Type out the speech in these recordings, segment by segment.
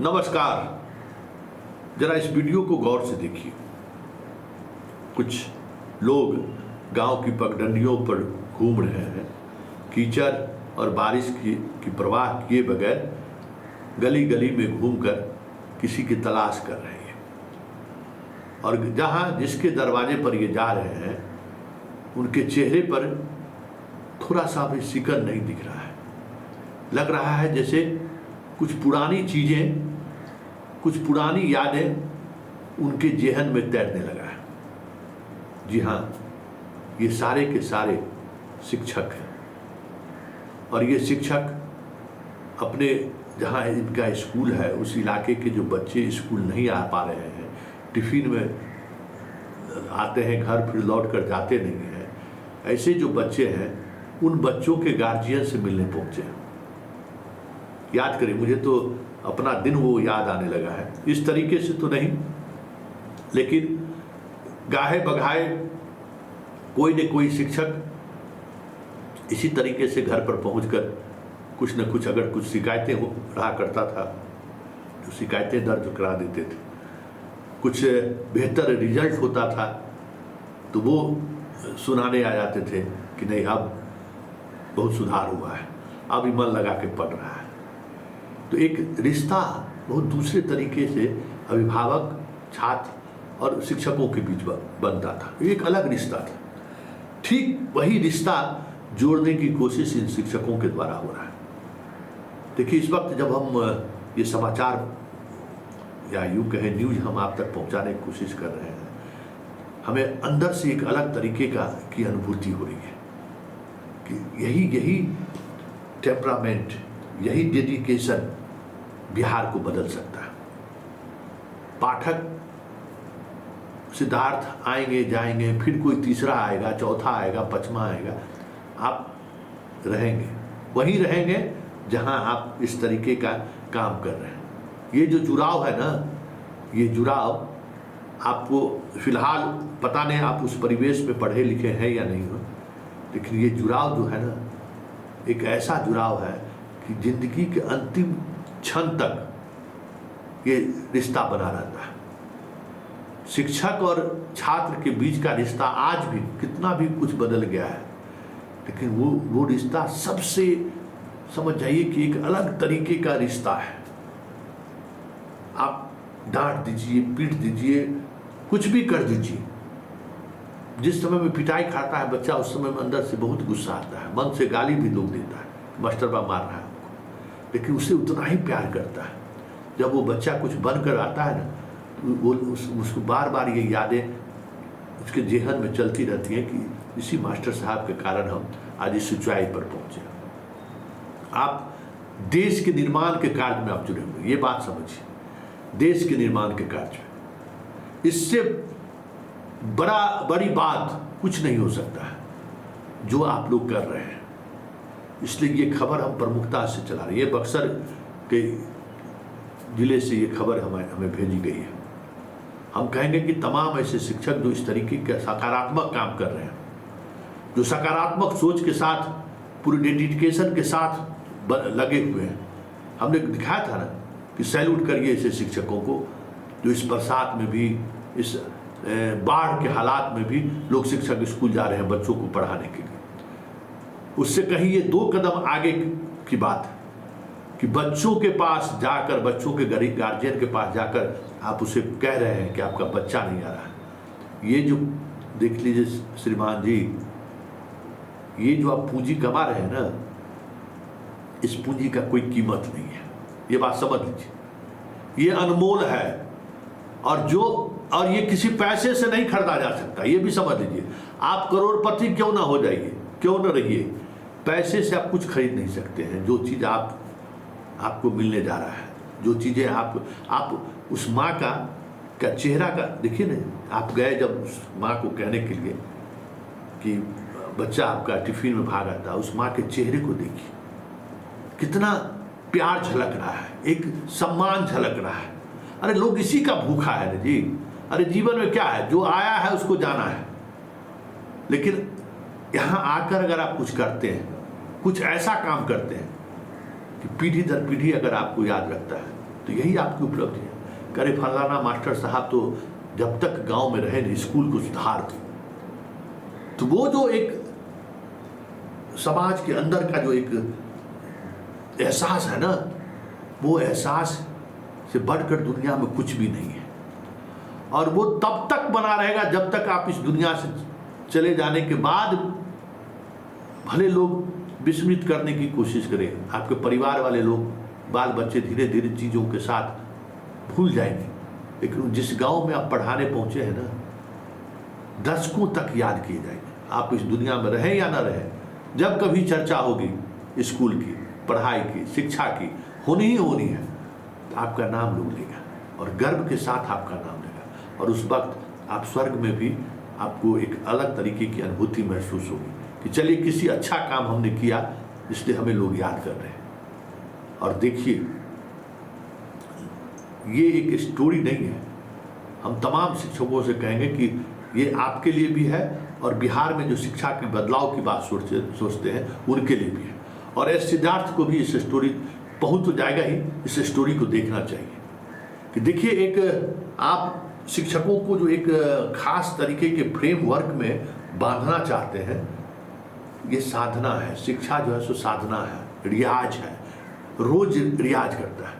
नमस्कार। जरा इस वीडियो को गौर से देखिए। कुछ लोग गांव की पगडंडियों पर घूम रहे हैं, कीचड़ और बारिश की परवाह किए बगैर गली गली में घूमकर किसी की तलाश कर रहे हैं। और जहां जिसके दरवाजे पर ये जा रहे हैं उनके चेहरे पर थोड़ा सा भी शिकन नहीं दिख रहा है। लग रहा है जैसे कुछ पुरानी चीज़ें, कुछ पुरानी यादें उनके जेहन में तैरने लगा है। जी हाँ, ये सारे के सारे शिक्षक हैं। और ये शिक्षक अपने जहाँ इनका स्कूल है उस इलाके के जो बच्चे स्कूल नहीं आ पा रहे हैं, टिफ़िन में आते हैं घर फिर लौट कर जाते नहीं हैं, ऐसे जो बच्चे हैं उन बच्चों के गार्जियन से मिलने पहुँचे हैं। याद करें, मुझे तो अपना दिन वो याद आने लगा है। इस तरीके से तो नहीं, लेकिन गाहे बगाहे कोई न कोई शिक्षक इसी तरीके से घर पर पहुंचकर कुछ न कुछ, अगर कुछ शिकायतें हो रहा करता था तो शिकायतें दर्ज करा देते थे। कुछ बेहतर रिजल्ट होता था तो वो सुनाने आ जाते थे कि नहीं, अब बहुत सुधार हुआ है, अब ही मन लगा के पढ़ रहा है। तो एक रिश्ता बहुत दूसरे तरीके से अभिभावक, छात्र और शिक्षकों के बीच बनता था। एक अलग रिश्ता था। ठीक वही रिश्ता जोड़ने की कोशिश इन शिक्षकों के द्वारा हो रहा है। देखिए, इस वक्त जब हम ये समाचार या यूँ कहें न्यूज़ हम आप तक पहुंचाने की कोशिश कर रहे हैं, हमें अंदर से एक अलग तरीके की अनुभूति हो रही है कि यही टेम्परामेंट, यही डेडिकेशन बिहार को बदल सकता है। पाठक सिद्धार्थ आएंगे जाएंगे, फिर कोई तीसरा आएगा, चौथा आएगा, पांचवा आएगा, आप रहेंगे, वहीं रहेंगे जहां आप इस तरीके का काम कर रहे हैं। ये जो जुड़ाव है ना, ये जुड़ाव आपको फिलहाल पता नहीं आप उस परिवेश में पढ़े लिखे हैं या नहीं हो, लेकिन ये जुड़ाव जो है ना, एक ऐसा जुड़ाव है कि जिंदगी के अंतिम क्षण तक ये रिश्ता बना रहता है। शिक्षक और छात्र के बीच का रिश्ता आज भी कितना भी कुछ बदल गया है, लेकिन वो रिश्ता सबसे, समझ जाइए कि एक अलग तरीके का रिश्ता है। आप डांट दीजिए, पीट दीजिए, कुछ भी कर दीजिए। जिस समय में पिटाई खाता है बच्चा, उस समय में अंदर से बहुत गुस्सा आता है, मन से गाली भी लोग देता है, मास्टरबा मार रहा है हमको, लेकिन उसे उतना ही प्यार करता है। जब वो बच्चा कुछ बन कर आता है ना, तो वो उसको बार बार ये यादें उसके जेहन में चलती रहती हैं कि इसी मास्टर साहब के कारण हम आज इस ऊंचाई पर पहुंचे। आप देश के निर्माण के कार्य में आप जुड़े हुए, ये बात समझिए, देश के निर्माण के कार्य में इससे बड़ी बात कुछ नहीं हो सकता है जो आप लोग कर रहे हैं। इसलिए ये खबर हम प्रमुखता से चला रही है। बक्सर के जिले से ये खबर हमें भेजी गई है। हम कहेंगे कि तमाम ऐसे शिक्षक जो इस तरीके के सकारात्मक काम कर रहे हैं, जो सकारात्मक सोच के साथ, पूरी डेडिकेशन के साथ लगे हुए हैं। हमने दिखाया था ना कि सैल्यूट करिए ऐसे शिक्षकों को जो इस बरसात में भी, इस बाढ़ के हालात में भी लोग शिक्षक स्कूल जा रहे हैं बच्चों को पढ़ाने के लिए। उससे कहीं ये 2 कदम आगे की बात है कि बच्चों के पास जाकर, बच्चों के गार्जियन के पास जाकर आप उसे कह रहे हैं कि आपका बच्चा नहीं आ रहा है। ये जो देख लीजिए श्रीमान जी, ये जो आप पूंजी कमा रहे हैं ना, इस पूंजी का कोई कीमत नहीं है। ये बात समझ लीजिए, ये अनमोल है और ये किसी पैसे से नहीं खरीदा जा सकता। ये भी समझ लीजिए। आप करोड़पति क्यों ना हो जाइए, क्यों ना रहिए, पैसे से आप कुछ खरीद नहीं सकते हैं। जो चीज़ आपको मिलने जा रहा है, जो चीज़ें आप उस माँ का चेहरा का देखिए ना। आप गए जब उस माँ को कहने के लिए कि बच्चा आपका टिफिन में भाग आता, उस माँ के चेहरे को देखिए, कितना प्यार झलक रहा है, एक सम्मान झलक रहा है। अरे लोग इसी का भूखा है ना जी। अरे जीवन में क्या है, जो आया है उसको जाना है। लेकिन यहाँ आकर अगर आप कुछ करते हैं, कुछ ऐसा काम करते हैं कि पीढ़ी दर पीढ़ी अगर आपको याद रखता है, तो तो यही आपकी उपलब्धि है। करे फलाना मास्टर साहब तो जब तक गांव में रहे स्कूल को सुधार दी, तो वो जो एक समाज के अंदर का जो एक एहसास है ना, वो एहसास से बढ़कर दुनिया में कुछ भी नहीं है। और वो तब तक बना रहेगा जब तक आप इस दुनिया से चले जाने के बाद भले लोग विस्मृत करने की कोशिश करें, आपके परिवार वाले लोग, बाल बच्चे धीरे धीरे चीज़ों के साथ भूल जाएंगे, लेकिन जिस गांव में आप पढ़ाने पहुंचे हैं ना, दशकों तक याद किए जाएंगे। आप इस दुनिया में रहें या ना रहें, जब कभी चर्चा होगी स्कूल की, पढ़ाई की, शिक्षा की, होनी ही होनी है, तो आपका नाम लोग लेगा और गर्व के साथ आपका नाम लेगा। और उस वक्त आप स्वर्ग में भी आपको एक अलग तरीके की अनुभूति महसूस होगी कि चलिए किसी अच्छा काम हमने किया, इसलिए हमें लोग याद कर रहे हैं। और देखिए, ये एक स्टोरी नहीं है, हम तमाम शिक्षकों से कहेंगे कि ये आपके लिए भी है और बिहार में जो शिक्षा के बदलाव की बात सोचते हैं उनके लिए भी है। और एस सिद्धार्थ को भी इस स्टोरी पहुंच तो जाएगा ही, इस स्टोरी को देखना चाहिए कि देखिए, एक आप शिक्षकों को जो एक खास तरीके के फ्रेमवर्क में बांधना चाहते हैं, ये साधना है। शिक्षा जो है सो साधना है, रियाज है, रोज रियाज करता है।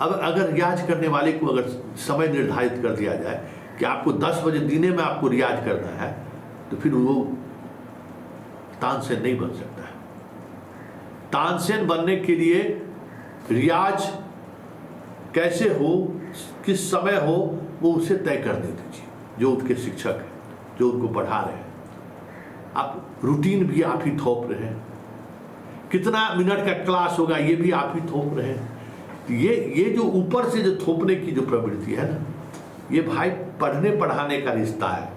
अब अगर रियाज करने वाले को अगर समय निर्धारित कर दिया जाए कि आपको 10 बजे दिने में आपको रियाज करना है, तो फिर वो तानसेन नहीं बन सकता है। तानसेन बनने के लिए रियाज कैसे हो, किस समय हो, वो उसे तय करने दीजिए, जो उनके शिक्षक हैं, जो उनको पढ़ा रहे हैं। आप रूटीन भी आप ही थोप रहे हैं, कितना मिनट का क्लास होगा ये भी आप ही थोप रहे हैं। ये जो ऊपर से जो थोपने की जो प्रवृत्ति है ना, ये भाई पढ़ने पढ़ाने का रिश्ता है।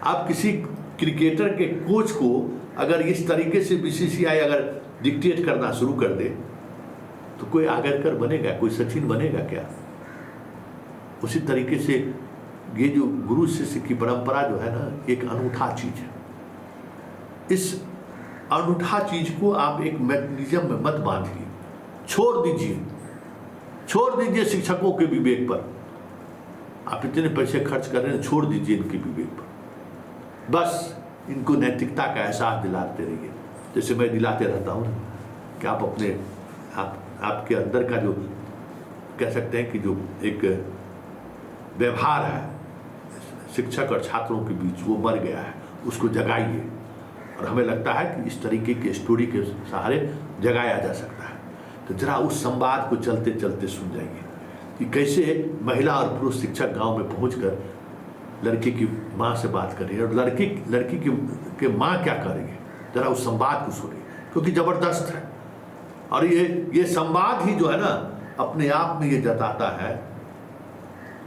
आप किसी क्रिकेटर के कोच को अगर इस तरीके से बीसीसीआई अगर डिक्टेट करना शुरू कर दे, तो कोई आगरकर बनेगा, कोई सचिन बनेगा क्या? उसी तरीके से ये जो गुरु शिष्य की परंपरा जो है ना, एक अनूठा चीज है। इस अनूठा चीज को आप एक मैकेनिज्म में मत बांधिए, छोड़ दीजिए शिक्षकों के विवेक पर। आप इतने पैसे खर्च कर रहे हैं, छोड़ दीजिए इनके विवेक पर। बस इनको नैतिकता का एहसास दिलाते रहिए, जैसे मैं दिलाते रहता हूँ कि आप अपने आपके अंदर का जो कह सकते हैं कि जो एक व्यवहार है शिक्षक और छात्रों के बीच, वो मर गया है, उसको जगाइए। और हमें लगता है कि इस तरीके के स्टोरी के सहारे जगाया जा सकता है। तो जरा उस संवाद को चलते चलते सुन जाइए कि कैसे महिला और पुरुष शिक्षक गांव में पहुंचकर लड़की की माँ से बात कर रही है और लड़की की माँ क्या कर रही है। जरा उस संवाद को सुनिए, क्योंकि जबरदस्त है। और ये संवाद ही जो है ना, अपने आप में ये जताता है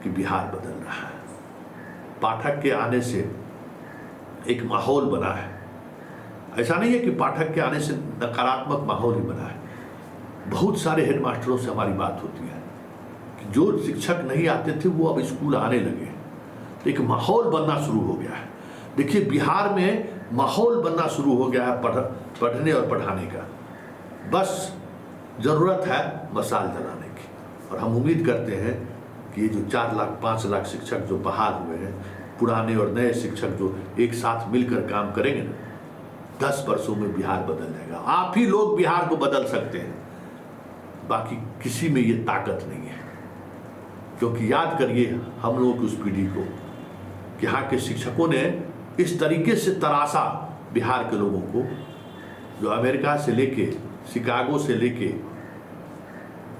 कि बिहार बदल रहा है। पाठक के आने से एक माहौल बना है। ऐसा नहीं है कि पाठक के आने से नकारात्मक माहौल ही बना है। बहुत सारे हेडमास्टरों से हमारी बात होती है कि जो शिक्षक नहीं आते थे वो अब स्कूल आने लगे, तो एक माहौल बनना शुरू हो गया है। देखिए, बिहार में माहौल बनना शुरू हो गया है पढ़ने और पढ़ाने का। बस ज़रूरत है मसाल जलाने की। और हम उम्मीद करते हैं कि ये जो 4 लाख 5 लाख शिक्षक जो बहाल हुए हैं, पुराने और नए शिक्षक जो एक साथ मिलकर काम करेंगे ना, 10 वर्षों में बिहार बदल जाएगा। आप ही लोग बिहार को बदल सकते हैं, बाकी किसी में ये ताकत नहीं है। क्योंकि याद करिए हम लोगों की उस पीढ़ी को कि यहाँ के शिक्षकों ने इस तरीके से तराशा बिहार के लोगों को, जो अमेरिका से लेके, शिकागो से लेके,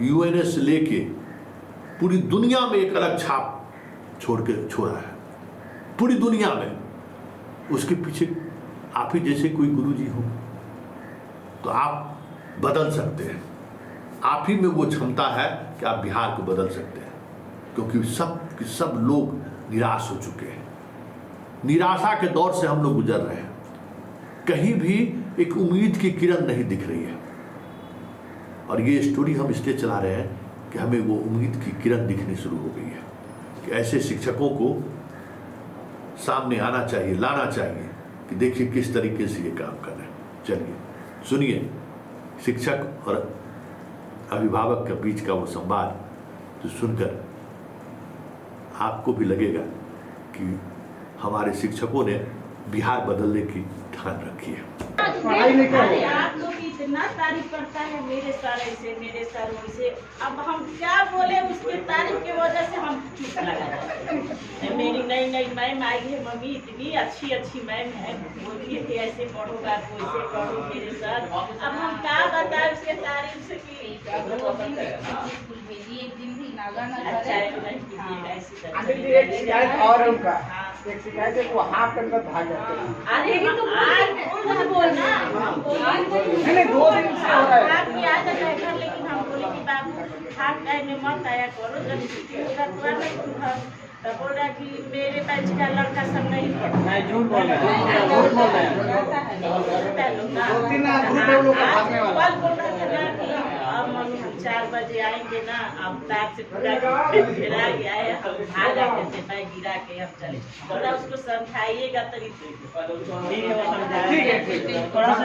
यूएनएस से लेके पूरी दुनिया में एक अलग छाप छोड़ा है। पूरी दुनिया में उसके पीछे आप ही जैसे कोई गुरुजी हो तो आप बदल सकते हैं। आप ही में वो क्षमता है कि आप बिहार को बदल सकते हैं, क्योंकि सब लोग निराश हो चुके हैं। निराशा के दौर से हम लोग गुजर रहे हैं। कहीं भी एक उम्मीद की किरण नहीं दिख रही है। और ये स्टोरी हम इसलिए चला रहे हैं कि हमें वो उम्मीद की किरण दिखनी शुरू हो गई है कि ऐसे शिक्षकों को सामने आना चाहिए, लाना चाहिए कि देखिए किस तरीके से ये काम कर रहे हैं। चलिए सुनिए शिक्षक और अभिभावक के बीच का वो संवाद तो सुनकर आपको भी लगेगा कि हमारे शिक्षकों ने बिहार बदलने की ठान रखी है। अरे आप लोग इतना तारीफ करता है, मेरे सर ऐसे, मेरे सर वैसे, अब हम क्या बोले, उसके तारीफ की वजह से हम चुप लगा जाते हैं। मेरी नई नई मैम आई है, मम्मी इतनी अच्छी अच्छी मैम है, बोलती है कि ऐसे पढ़ोगा तो ऐसे पढ़ो मेरे सर। अब हम क्या बताएं उसके तारीफ से कि एक दिन भी नागा ना अच्छा है, करे। नहीं कीजिएगा ऐसी तरह। एक शिकायत और है उनका, हाँ। एक शिकायत है कि वो हाफ के अंदर भाग जाते हैं। अरे ये तो आज बोलना, नहीं 2 दिन से हो रहा है। आप भी आ जाता है घर, लेकिन हम बोले कि बाबू हाफ टाइम में मत आया करो, जब छुट्टी होगा तो आना तुम घर। तो बोल रहा कि मेरे बैच का लड़का सब नहीं पढ़ता। नहीं, झूठ बोल रहे हैं, झूठ बोल रहे हैं। 2-3 ग्रुप है वो लोग का भागने वाला। कल बोल रहा था ना कि अब मम्मी हम 4 बजे आएंगे ना, अब ताक से पूरा गिरा गया है, हम भाग आते थे, मैं गिरा के हम चले। बोला उसको समझाइएगा तभी ठीक है, थोड़ा सा